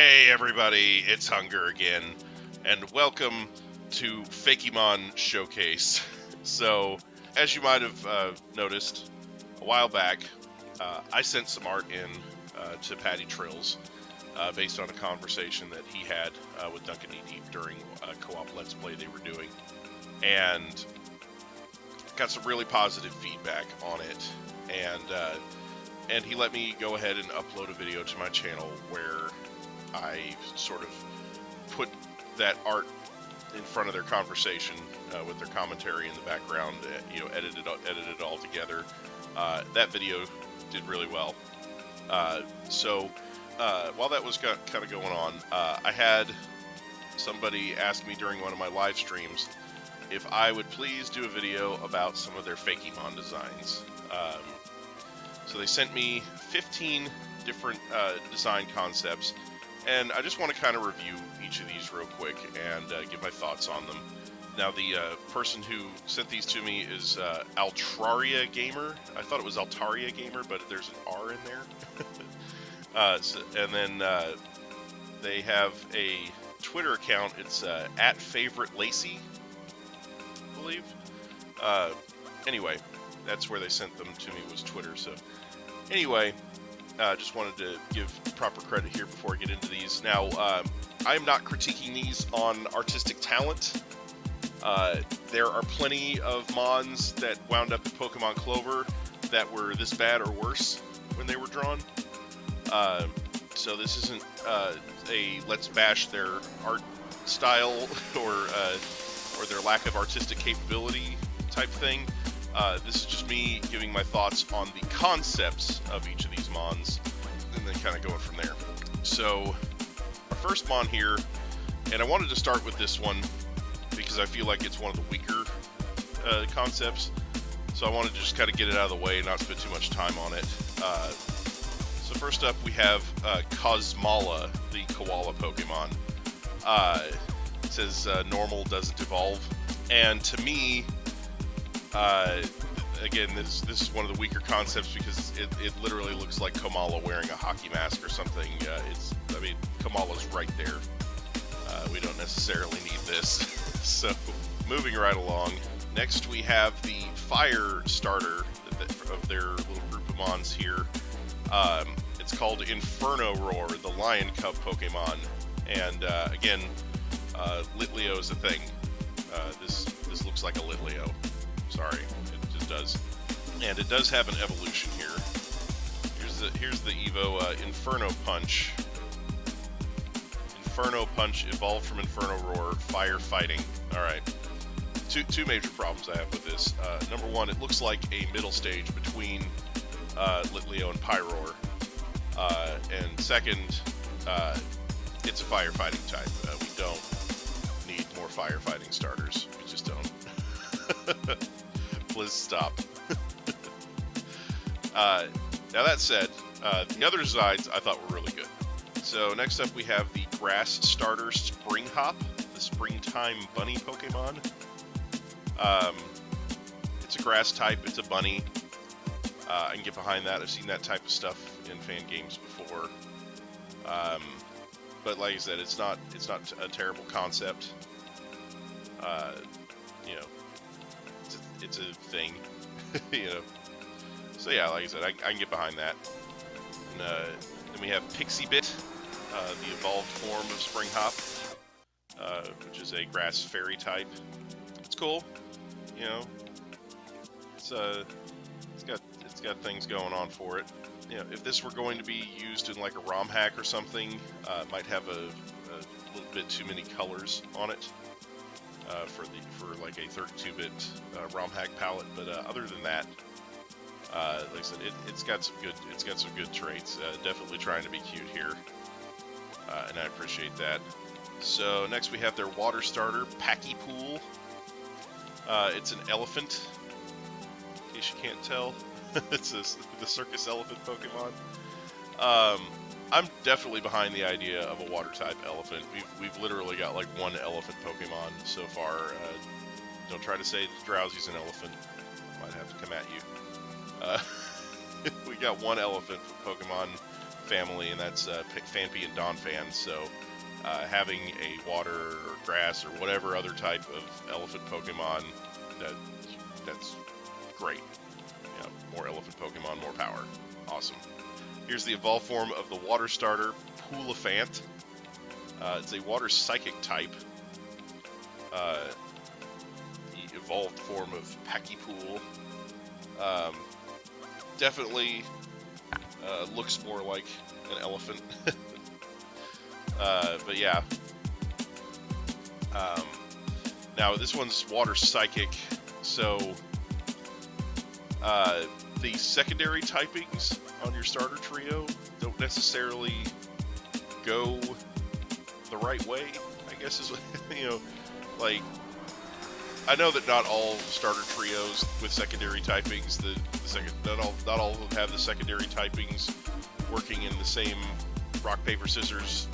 Hey everybody, it's Hunger again, and welcome to Fakemon Showcase. So, as you might have noticed, a while back, I sent some art in to Patty Trills based on a conversation that he had with Duncan Deep during a co-op Let's Play they were doing, and got some really positive feedback on it, and he let me go ahead and upload a video to my channel where I sort of put that art in front of their conversation with their commentary in the background, edited it all together. That video did really well. So while that was kind of going on, I had somebody ask me during one of my live streams if I would please do a video about some of their Fakemon designs. So they sent me 15 different design concepts, and I just want to kind of review each of these real quick and give my thoughts on them. Now, the person who sent these to me is Altraria Gamer. I thought it was Altraria Gamer, but there's an R in there. And then they have a Twitter account. It's @FavoriteLacy, I believe. Anyway, that's where they sent them to me, was Twitter. So anyway, just wanted to give proper credit here before I get into these. Now, I am not critiquing these on artistic talent. There are plenty of Mons that wound up in Pokemon Clover that were this bad or worse when they were drawn. So this isn't a let's bash their art style or their lack of artistic capability type thing. This is just me giving my thoughts on the concepts of each of these Mons, and then kind of going from there. So, our first Mon here, and I wanted to start with this one, because I feel like it's one of the weaker concepts, so I wanted to just kind of get it out of the way and not spend too much time on it. So first up, we have Cosmala, the koala Pokemon. It says normal doesn't evolve, and to me, again, this is one of the weaker concepts because it literally looks like Komala wearing a hockey mask or something. Komala's right there. We don't necessarily need this. So, moving right along. Next, we have the Fire Starter of their little group of Mons here. It's called Inferno Roar, the Lion Cub Pokemon. And again, Litleo is a thing. This looks like a Litleo. Sorry, it just does. And it does have an evolution here. Here's the Evo Inferno Punch. Inferno Punch evolved from Inferno Roar, fire fighting. Alright. Two major problems I have with this. Number one, it looks like a middle stage between Litleo and Pyroar. And second, it's a firefighting type. We don't need more firefighting starters. We just don't. Please stop. Now that said, the other designs I thought were really good. So next up we have the Grass Starter Spring Hop, the Springtime Bunny Pokemon. It's a grass type, it's a bunny. I can get behind that. I've seen that type of stuff in fan games before. But like I said, it's not a terrible concept. It's a thing, So yeah, like I said, I can get behind that. And then we have Pixie Bit, the evolved form of Spring Hop, which is a grass fairy type. It's cool, It's got things going on for it. If this were going to be used in like a ROM hack or something, it might have a little bit too many colors on it. For like a 32-bit ROM hack palette, but other than that, like I said, it's got some good traits. Definitely trying to be cute here, and I appreciate that. So next we have their water starter, Packy Pool. It's an elephant, in case you can't tell. It's the circus elephant Pokemon. I'm definitely behind the idea of a water-type elephant. We've literally got like one elephant Pokemon so far. Don't try to say that Drowsy's an elephant. Might have to come at you. We got one elephant Pokemon family, and that's Phanpy and Donphan. So having a water or grass or whatever other type of elephant Pokemon, that's great. You know, more elephant Pokemon, more power. Awesome. Here's the evolved form of the water starter, Poolafant. It's a water psychic type. The evolved form of Pachypool. Definitely looks more like an elephant. But yeah. Now this one's water psychic, so the secondary typings on your starter trio don't necessarily go the right way, I guess is, you know, like, I know that not all starter trios with secondary typings, not all of them have the secondary typings working in the same rock, paper, scissors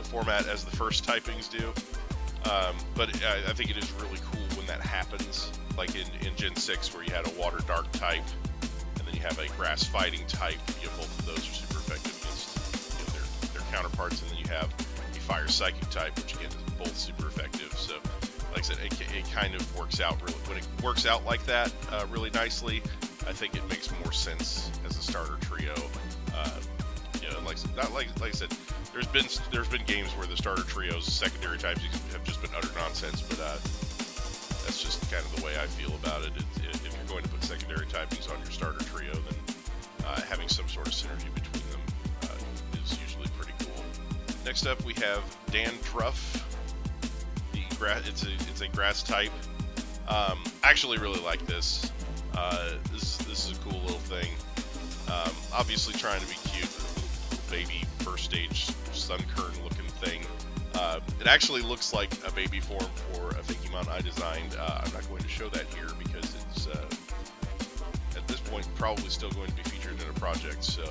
format as the first typings do. But I think it is really cool when that happens, like in Gen 6 where you had a water dark type, and then you have a grass fighting type. You know, both of those are super effective against, you know, their counterparts, and then you have a fire psychic type, which again is both super effective. So, like I said, it kind of works out really, when it works out like that really nicely. I think it makes more sense as a starter trio. You know, like I said, there's been games where the starter trios, secondary types have just been utter nonsense, but that's just kind of the way I feel about it. If you're going to put secondary typings on your starter trio, then having some sort of synergy between them is usually pretty cool. Next up, we have Dandruff. It's a grass type. I actually really like this. This is a cool little thing. Obviously trying to be cute, little baby first stage Sunkern looking thing. It actually looks like a baby form for a Fakemon I designed. I'm not going to show that here because it's at this point probably still going to be featured in a project, so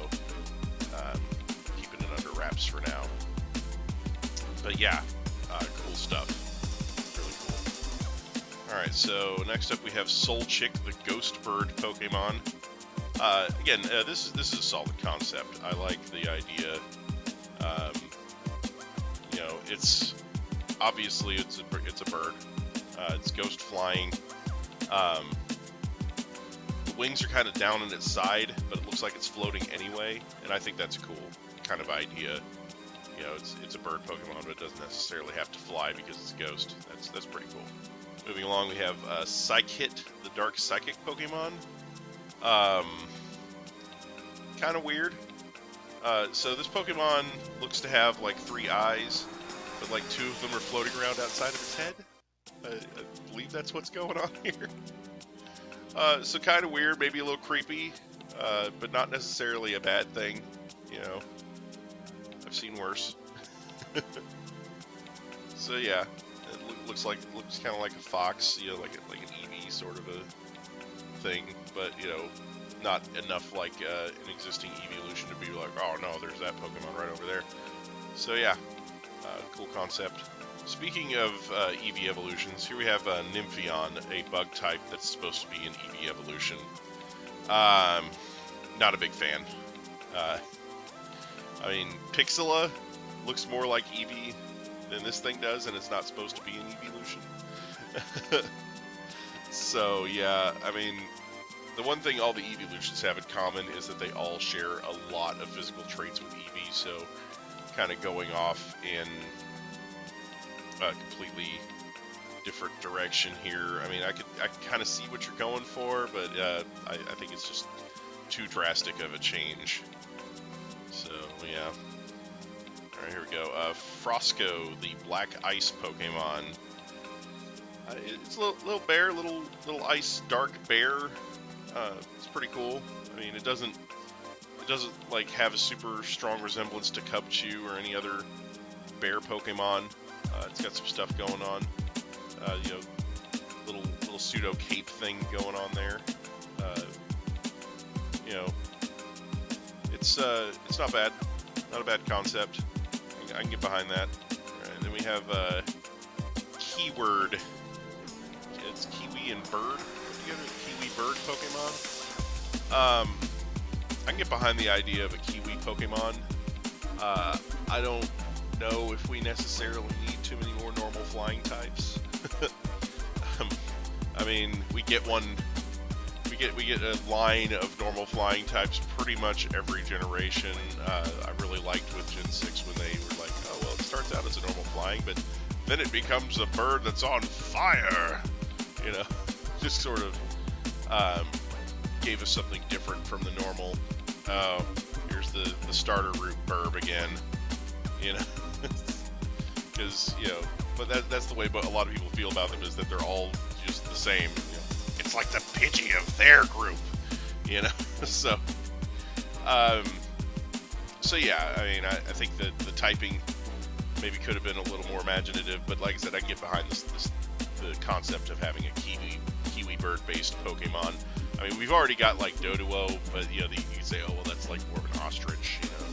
keeping it under wraps for now. But yeah, cool stuff. Alright, so next up we have Soul Chick, the Ghost Bird Pokemon. Again, this is a solid concept. I like the idea. You know, it's obviously it's a bird. It's ghost flying. The wings are kind of down in its side, but it looks like it's floating anyway, and I think that's a cool kind of idea. You know, it's a bird Pokemon, but it doesn't necessarily have to fly because it's a ghost. That's pretty cool. Moving along, we have Psychit, the Dark Psychic Pokemon. Kind of weird. So this Pokemon looks to have like 3 eyes, but like 2 of them are floating around outside of its head. I believe that's what's going on here. So kind of weird, maybe a little creepy, but not necessarily a bad thing. You know, I've seen worse. So yeah. Looks kind of like a fox, you know, like an Eevee sort of a thing, but you know, not enough like an existing evolution to be like, oh no, there's that Pokemon right over there. So yeah, cool concept. Speaking of Eevee evolutions, here we have Nymphion, a bug type that's supposed to be an Eevee evolution. Not a big fan. I mean, Pixela looks more like Eevee than this thing does, and it's not supposed to be an evolution. So yeah, I mean, the one thing all the evolutions have in common is that they all share a lot of physical traits with Eevee, so kind of going off in a completely different direction here. I mean, I can kind of see what you're going for, but I think it's just too drastic of a change. So yeah. Alright, here we go. Frosco, the Black Ice Pokemon. It's a little bear, little ice dark bear. It's pretty cool. I mean, it doesn't like have a super strong resemblance to Cubchoo or any other bear Pokemon. It's got some stuff going on. You know, little pseudo cape thing going on there. You know, it's not bad. Not a bad concept. I can get behind that. Alright, then we have Keyword. It's Kiwi and Bird put together. Kiwi Bird Pokemon. I can get behind the idea of a Kiwi Pokemon. I don't know if we necessarily need too many more normal flying types. I mean, we get a line of normal flying types pretty much every generation. I really liked with Gen 6 when they were like, oh well, it starts out as a normal flying, but then it becomes a bird that's on fire. You know, just sort of gave us something different from the normal. Here's the starter root burb again. You know, because but that's the way a lot of people feel about them, is that they're all just the same. You know? It's like the Pidgey of their group, you know. So yeah, I mean, I think that the typing maybe could have been a little more imaginative, but like I said, I can get behind the concept of having a Kiwi bird-based Pokemon. I mean, we've already got like Doduo, but you can say, oh well, that's like more of an ostrich, you know.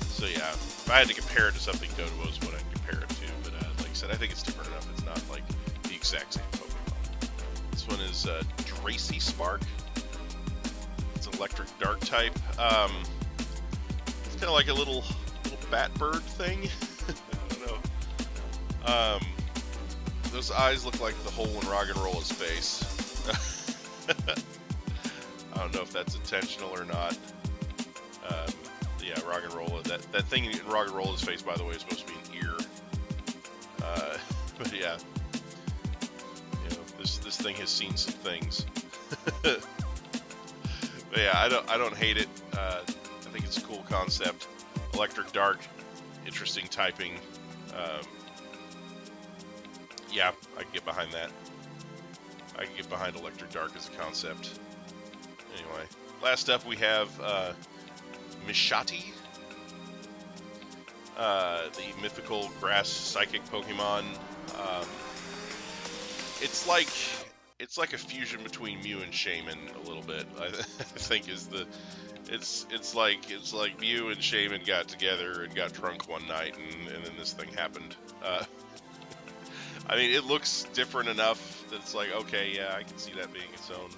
So yeah, if I had to compare it to something, Doduo is what I'd compare it to. But like I said, I think it's different enough. It's not like the exact same Pokemon. This one is Tracy Spark. It's electric dark type. It's kind of like a little bat bird thing. I don't know. Those eyes look like the hole in Roggenrolla's face. I don't know if that's intentional or not. Yeah, Roggenrola. That thing in Roggenrola's face, by the way, is supposed to be an ear. But yeah, this thing has seen some things. But yeah, I don't hate it. I think it's a cool concept. Electric Dark, interesting typing. Yeah, I can get behind that. I can get behind Electric Dark as a concept. Anyway, last up we have Mishati, the mythical grass psychic Pokemon. It's like a fusion between Mew and Shaman a little bit. I think is the it's like Mew and Shaman got together and got drunk one night, and then this thing happened. I mean, it looks different enough that it's like, okay, yeah, I can see that being its own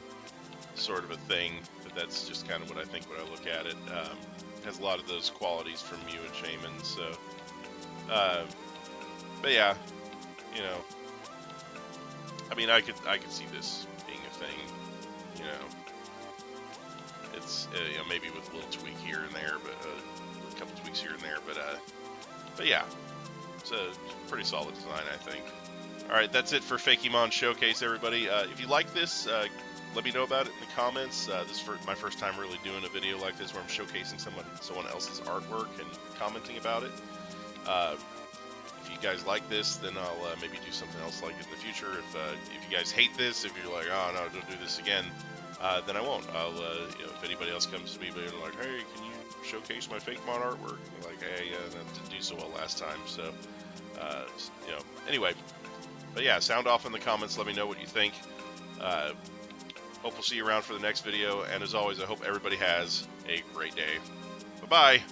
sort of a thing, but that's just kind of what I think when I look at it. It has a lot of those qualities from Mew and Shaman, so, but yeah, I mean, I could see this being a thing, it's, maybe with a little tweak here and there, but, a couple tweaks here and there, but yeah, it's a pretty solid design, I think. Alright, that's it for Fakemon Showcase, everybody. If you like this, let me know about it in the comments. This is my first time really doing a video like this where I'm showcasing someone else's artwork and commenting about it. If you guys like this, then I'll maybe do something else like it in the future. If you guys hate this, if you're like, oh no, don't do this again, then I won't. I'll, if anybody else comes to me and like, hey, can you showcase my Fakemon artwork? I'm like, hey, that didn't do so well last time, so, anyway. But yeah, sound off in the comments. Let me know what you think. Hope we'll see you around for the next video. And as always, I hope everybody has a great day. Bye-bye.